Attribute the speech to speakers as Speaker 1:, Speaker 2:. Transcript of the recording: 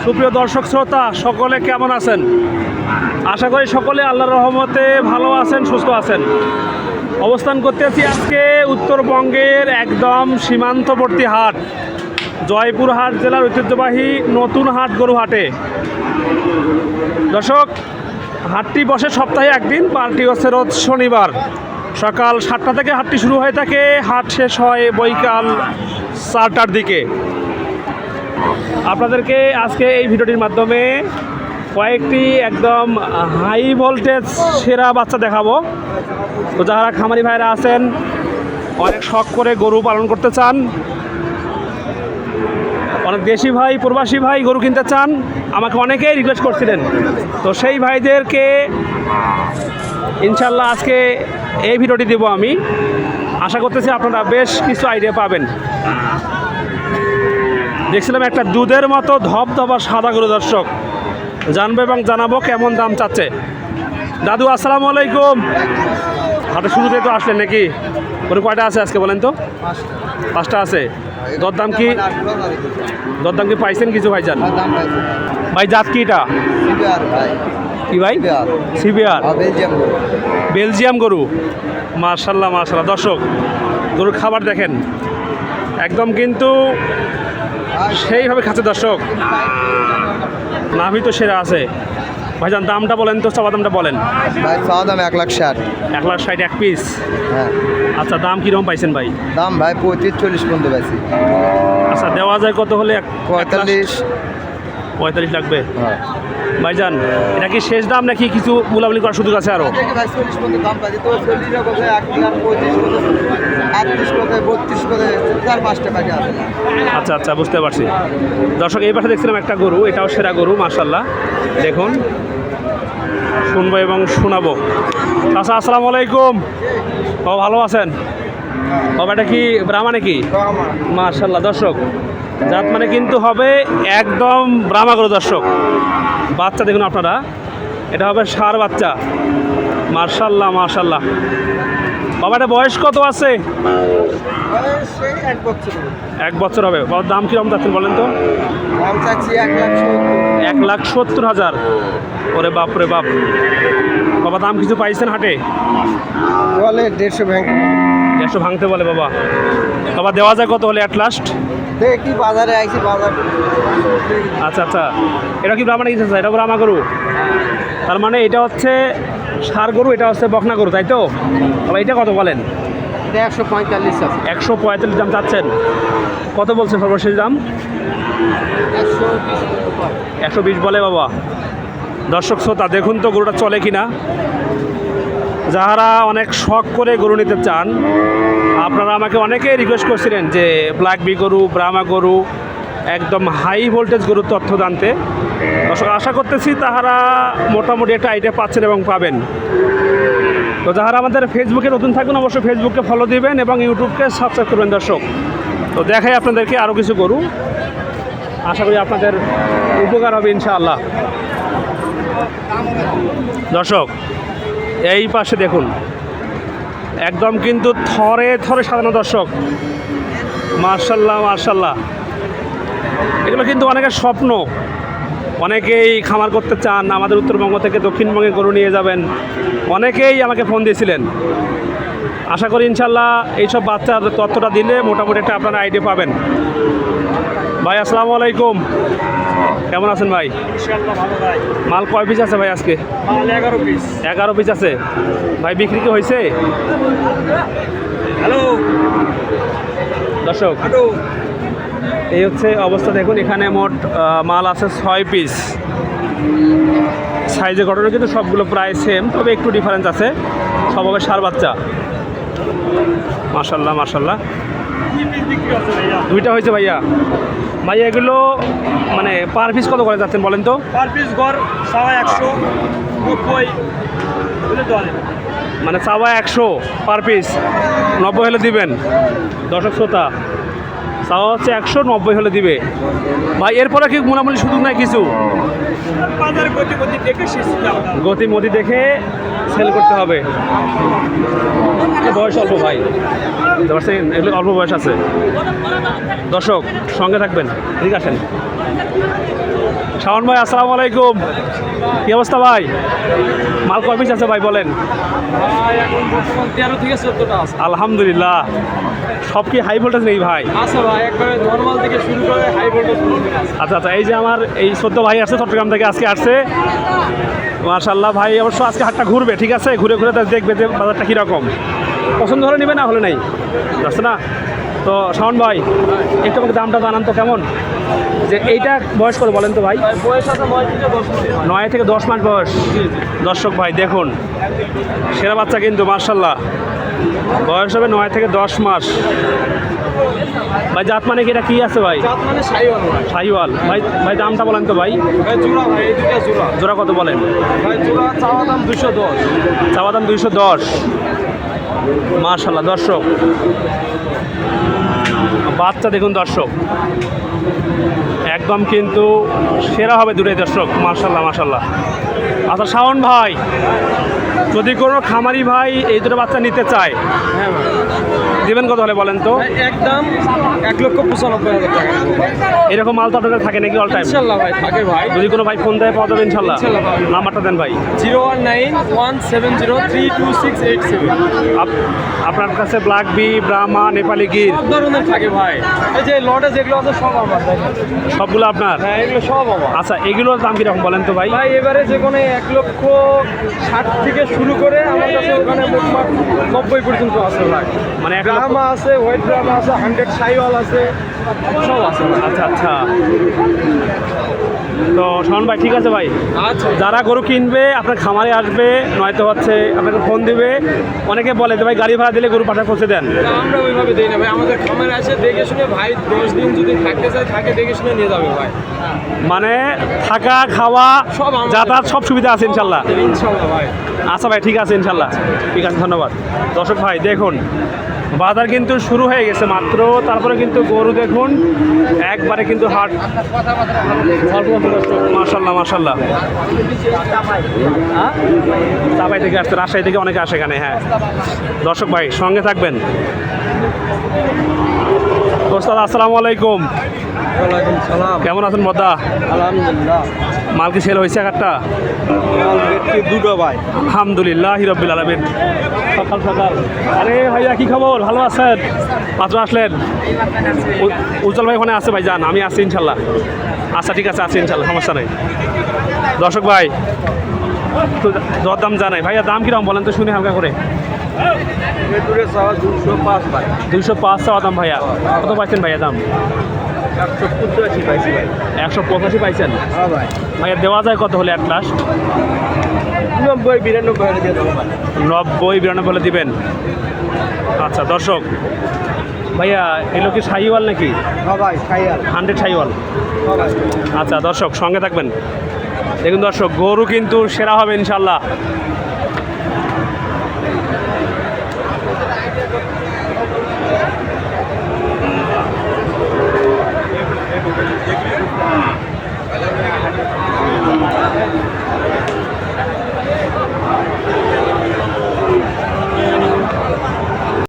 Speaker 1: সুপ্রিয় দর্শক শ্রোতা সকলে কেমন আছেন? আশা করি সকলে আল্লাহর রহমতে ভালো আছেন, সুস্থ আছেন। অবস্থান করতেছি আজকে উত্তরবঙ্গের একদম সীমান্তবর্তী হাট, জয়পুরহাট জেলার ঐতিহ্যবাহী নতুন হাট গরুহাটে। দর্শক, হাটটি বসে সপ্তাহে একদিন, পার্টি হচ্ছে রোজ শনিবার। সকাল 7টা থেকে হাটটি শুরু হয়ে থাকে, হাট শেষ হয় বৈকাল 4টার দিকে। আপনাদেরকে আজকে এই ভিডিওটির মাধ্যমে কয়েকটি একদম হাই ভোল্টেজ সেরা বাচ্চা দেখাবো। তো যারা খামারি ভাইরা আছেন, অনেক শখ করে গরু পালন করতে চান, অনেক দেশি ভাই প্রবাসী ভাই গরু কিনতে চান, আমাকে অনেকেই রিকোয়েস্ট করছিলেন। তো সেই ভাইদেরকে ইনশাল্লাহ আজকে এই ভিডিওটি দেবো আমি। আশা করতেছি আপনারা বেশ কিছু আইডিয়া পাবেন। দেখছিলাম একটা দুধের মতো ধবধবা সাদা গরু, দর্শক জানবো এবং জানাবো কেমন দাম চাচ্ছে। দাদু আসসালামু আলাইকুম। হাটে শুরুতে তো আসলেন নাকি? গরু কয়টা আছে আজকে বলেন তো? 5টা আছে। দরদাম কি পাইছেন কিছু ভাইজান? ভাই জাত কি এটা? কি ভাই? সিবিআর, বেলজিয়াম গরু। মাশাল্লাহ মাশাল্লাহ। দর্শক, গরুর খাবার দেখেন, একদম কিন্তু সেইভাবে খাচ্ছে। দর্শক, নাভি তো সেরা আছে। ভাইজান দামটা বলেন তো, চাওয়া দামটা বলেন।
Speaker 2: ভাই চাওয়া দাম 1,60,000।
Speaker 1: 1,60,000 এক পিস?
Speaker 2: হ্যাঁ।
Speaker 1: আচ্ছা, দাম কীরকম পাইছেন ভাই?
Speaker 2: দাম ভাই 35-40 পর্যন্ত পাইছি।
Speaker 1: আচ্ছা, দেওয়া যায় কত হলে?
Speaker 2: 45
Speaker 1: লাগবে।
Speaker 2: হ্যাঁ।
Speaker 1: ভাইজান, এটা কি শেষ দাম নাকি কিছু বুলাবুলি করার সুযোগ আছে আরও?
Speaker 2: ভাই 40 পর্যন্ত দাম পাইছি। তো 40 কোথায় 1,35 কোথায় 38 কোথায় 4-5টা প্যাকেট আছে।
Speaker 1: আচ্ছা আচ্ছা, বুঝতে পারছি। দর্শক, এই পাশে দেখছিলাম একটা গরু, এটাও সেরা গরু মাশাল্লাহ। দেখুন, শুনবো এবং শোনাবো। আচ্ছা, আসসালামু আলাইকুম। ও ভালো আছেন? বাবা, এটা কি ব্রাহ্মা নাকি? মাশাল্লাহ। দর্শক, জাত মানে কিন্তু হবে একদম ব্রাহ্মা গরু। দর্শক, বাচ্চা দেখুন আপনারা, এটা হবে ষাঁড় বাচ্চা। মাশাল্লাহ মাশাল্লাহ। বাবা, এটা বয়স কত আছে? 1 বছর হবে। বাবার দাম কীরকম যাচ্ছেন বলেন তো? 1,70,000। ওরে বাপ রে বাপ। বাবা, দাম কিছু পাইছেন হাটে?
Speaker 2: বলে 150
Speaker 1: ভাঙতে বলে বাবা। বাবা, দেওয়া যায় কত হলে অ্যাট লাস্ট?
Speaker 2: দেখি বাজারে আইছি বাজার।
Speaker 1: আচ্ছা আচ্ছা, এটা কি ব্রাহ্মণ গেছে? এটা ব্রাহ্মা গরু। তার মানে এটা হচ্ছে ষাঁড় গরু, এটা হচ্ছে বকনা গরু, তাই তো? বাবা, এটা কত বলেন?
Speaker 2: 145 আছে।
Speaker 1: 145 দাম চাচ্ছেন? কত বলছেন সর্বশেষ দাম? 120 বলে বাবা। দর্শক শ্রোতা, দেখুন তো গরুটা চলে কিনা। যারা অনেক শখ করে গরু নিতে চান, আপনারা আমাকে অনেকেই রিকোয়েস্ট করছিলেন যে ব্ল্যাক বি গরু, ব্রাহ্মা গরু, একদম হাই ভোল্টেজ গরুর তথ্য জানতে। দর্শক, আশা করতেছি তাহারা মোটামুটি একটা আইডিয়া পাচ্ছেন এবং পাবেন। তো যারা আমাদের ফেসবুকে নতুন থাকুন, অবশ্যই ফেসবুককে ফলো দিবেন এবং ইউটিউবকে সাবস্ক্রাইব করবেন। দর্শক, তো দেখাই আপনাদেরকে আরও কিছু গরু, আশা করি আপনাদের উপকার হবে ইনশাআল্লাহ। দর্শক, এই পাশে দেখুন, একদম কিন্তু থরে থরে সাজানো। দর্শক, মার্শাল্লাহ মার্শাল্লাহ। এগুলো কিন্তু অনেকের স্বপ্ন, অনেকেই খামার করতে চান, আমাদের উত্তরবঙ্গ থেকে দক্ষিণবঙ্গে গরু নিয়ে যাবেন, অনেকেই আমাকে ফোন দিয়েছিলেন। আশা করি ইনশাল্লাহ এইসব বাচ্চার তথ্যটা দিলে মোটামুটি একটা আপনারা আইডিয়া পাবেন। ভাই আসসালামু আলাইকুম, কেমন আছেন ভাই? মাল কয় পিস আছে ভাই আজকে? 11 পিস আছে ভাই। বিক্রি কি হয়েছে? হ্যালো দর্শক, এই হচ্ছে অবস্থা। দেখুন, এখানে মোট মাল আছে 6 পিস। সাইজের ঘটনা কিন্তু সবগুলো প্রায় সেম, তবে একটু ডিফারেন্স আছে। সব হবে ষাঁড় বাচ্চা। মাশাল্লাহ মাশাল্লাহ। 2টা হয়েছে ভাইয়া। ভাইয়া, এগুলো মানে পার পিস কত করে যাচ্ছেন বলেন তো?
Speaker 3: পার পিস গড় 190
Speaker 1: মানে 100 পার পিস, 90 হলে দিবেন। দর্শক শ্রোতা, চাওয়া হচ্ছে 190 হলে দিবে ভাই। এরপরে কি মোটামুটি সুযোগ নাই কিছু? গতিমতি দেখে সেল করতে হবে। বয়স অল্প ভাই, বুঝতে পারছেন, এগুলো অল্প বয়স আছে। দর্শক, সঙ্গে থাকবেন, ঠিক আছেন। শাওন ভাই আসসালামু আলাইকুম, কি অবস্থা ভাই? মাল কয় পিস আছে ভাই বলেন?
Speaker 3: ভাই এখন বর্তমান 13 থেকে 14টা আছে।
Speaker 1: আলহামদুলিল্লাহ। সব কি হাই ভোল্টেজ নেই ভাই?
Speaker 3: আছে ভাই, একবারে নরমাল থেকে শুরু করে হাই ভোল্টেজ পর্যন্ত আছে।
Speaker 1: আচ্ছা আচ্ছা, এই যে আমার এই 14 ভাই আসছে চট্টগ্রাম থেকে, আজকে আসছে মাশাআল্লাহ। ভাই অবশ্য আজকে হাটটা ঘুরবে, ঠিক আছে, ঘুরে ঘুরে তো দেখবে যে বাজারটা কীরকম, পছন্দ হলে নেবে, না হলে নেই, বুঝছে না? তো শাওন ভাই একটু আমাকে দামটা জানান তো কেমন, যে এইটা বয়স করে বলেন তো ভাই?
Speaker 3: ভাই বয়স আছে 9 থেকে 10 মাস।
Speaker 1: 9 থেকে 10 মাস বয়স। দর্শক ভাই দেখুন, সেরা বাচ্চা কিন্তু মাশাআল্লাহ, বয়স হবে 9 থেকে 10 মাস। ভাই জাত মানে কি, এটা কি আছে ভাই?
Speaker 3: জাত মানে শাহিওয়াল ভাই।
Speaker 1: শাহিওয়াল। ভাই ভাই দামটা বলেন তো ভাই?
Speaker 3: ভাই জোড়া ভাই, এই দুটো জোড়া।
Speaker 1: জোড়া কত বলেন?
Speaker 3: ভাই জোড়া চাওয়া দাম 210।
Speaker 1: চাওয়া দাম 210। মাশাআল্লাহ দর্শক, বাচ্চা দেখুন দর্শক, একদম কিন্তু সেরা হবে দুটোই দর্শক, মাশাআল্লাহ মাশাআল্লাহ। আচ্ছা শাওন ভাই, যদি কোনো খামারি ভাই এই দুটো বাচ্চা নিতে চায়,
Speaker 3: হ্যাঁ ভাই,
Speaker 1: দিবেন কত হলে বলেন তো?
Speaker 3: ভাই একদম 1,95,000 টাকা।
Speaker 1: এরকম মাল তো আপনাদের থাকে নাকি অল টাইম?
Speaker 3: ইনশাআল্লাহ ভাই থাকে ভাই।
Speaker 1: যদি কোনো ভাই ফোন দেয় পাওয়া যাবে ইনশাল্লাহ?
Speaker 3: ইনশাল্লাহ পাওয়া যাবে।
Speaker 1: নাম্বারটা দেন ভাই।
Speaker 3: 01917032687।
Speaker 1: আপনার কাছে ব্ল্যাক বি, ব্রাহ্মা, নেপালি গির
Speaker 3: সব ধরনের থাকে ভাই। এই যে লটে যেগুলো আছে সব আমার দেখেন।
Speaker 1: সবগুলো আপনার?
Speaker 3: হ্যাঁ এগুলো সব আমার।
Speaker 1: আচ্ছা, এগুলোর দাম কীরকম বলেন তো ভাই?
Speaker 3: ভাই এবারে যে কোনো 1,60,000 থেকে শুরু করে আমার কাছে ওখানে মোটমাট 90 পর্যন্ত আছে ভাই।
Speaker 1: মানে 1 লক্ষ?
Speaker 3: ব্রাহ্মা আছে, হোয়াইট ব্রাহ্মা আছে, 100 শাহিওয়াল আছে, সব আছে ভাই।
Speaker 1: আচ্ছা আচ্ছা, তো শাওন ভাই ঠিক আছে ভাই,
Speaker 3: আচ্ছা
Speaker 1: যারা গরু কিনবে আপনার খামারে আসবে, নয়তো হচ্ছে আপনাকে ফোন দিবে। অনেকে বলে যে ভাই গাড়ি ভাড়া দিলে গরু পাঠা পৌঁছে দেন।
Speaker 3: তা আমরা ওইভাবে দিই না ভাই, আমাদের খামারে আসে দেখে শুনে ভাই 10 দিন যদি থাকতে চায় থাকে, দেখে শুনে নিয়ে যাবে ভাই।
Speaker 1: মানে থাকা খাওয়া
Speaker 3: সব আমাদের।
Speaker 1: যাতায়াত সব সুবিধা আছে ইনশাল্লাহ?
Speaker 3: ইনশাআল্লাহ ভাই।
Speaker 1: আচ্ছা ভাই ঠিক আছে ইনশাল্লাহ, ঠিক আছে, ধন্যবাদ। দর্শক ভাই দেখুন, বাজার কিন্তু শুরু হয়ে গেছে মাত্র, তারপরে কিন্তু গরু দেখুন একবারে কিন্তু হাট মাশাল্লাহ মাশাল্লাহ। চাপাই থেকে আসছে, রাজশাহী থেকে অনেকে আসে এখানে। হ্যাঁ দর্শক ভাই সঙ্গে থাকবেন। ওস্তাদ আসসালামু আলাইকুম,
Speaker 2: ওয়ালাইকুম সালাম।
Speaker 1: কেমন আছেন বদ্দা?
Speaker 2: আলহামদুলিল্লাহ।
Speaker 1: মাল কি সেল হয়েছে একটা?
Speaker 2: দুটো ভাই।
Speaker 1: আলহামদুলিল্লাহ হিরব্বিল আলামিন। সকাল সকাল, আরে ভাইয়া কি খবর, ভালো আছেন? মাত্র আসলেন? উজ্জ্বল ভাই ওখানে আছে ভাই, যান, আমি আছি ইনশাল্লাহ। আচ্ছা ঠিক আছে, আছি ইনশাল্লাহ, সমস্যা নেই। দর্শক ভাই তো দরদাম জানাই, ভাইয়া দাম কিরকম বলেন তো শুনি হালকা করে?
Speaker 2: দূরে চাওয়া 205 ভাই।
Speaker 1: 205 চাওয়া দাম ভাইয়া, কত পাইছেন ভাইয়া দাম?
Speaker 2: 185 পাইছি ভাই।
Speaker 1: 185 পাইছেন
Speaker 2: হ্যাঁ ভাই।
Speaker 1: ভাইয়া, দেওয়া যায় কত হলে অ্যাট লাস্ট?
Speaker 2: 90-92 হলে দিয়ে দেবো ভাই।
Speaker 1: 90-92 হলে দিবেন? আচ্ছা দর্শক ভাইয়া, এগুলো কি শাহিওয়াল নাকি?
Speaker 2: হ্যাঁ ভাই, খাইয়াল।
Speaker 1: 100 শাহিওয়াল।
Speaker 2: হ্যাঁ ভাই।
Speaker 1: আচ্ছা দর্শক সঙ্গে থাকবেন। দেখুন দর্শক, গরু কিন্তু সেরা হবে ইনশাল্লাহ।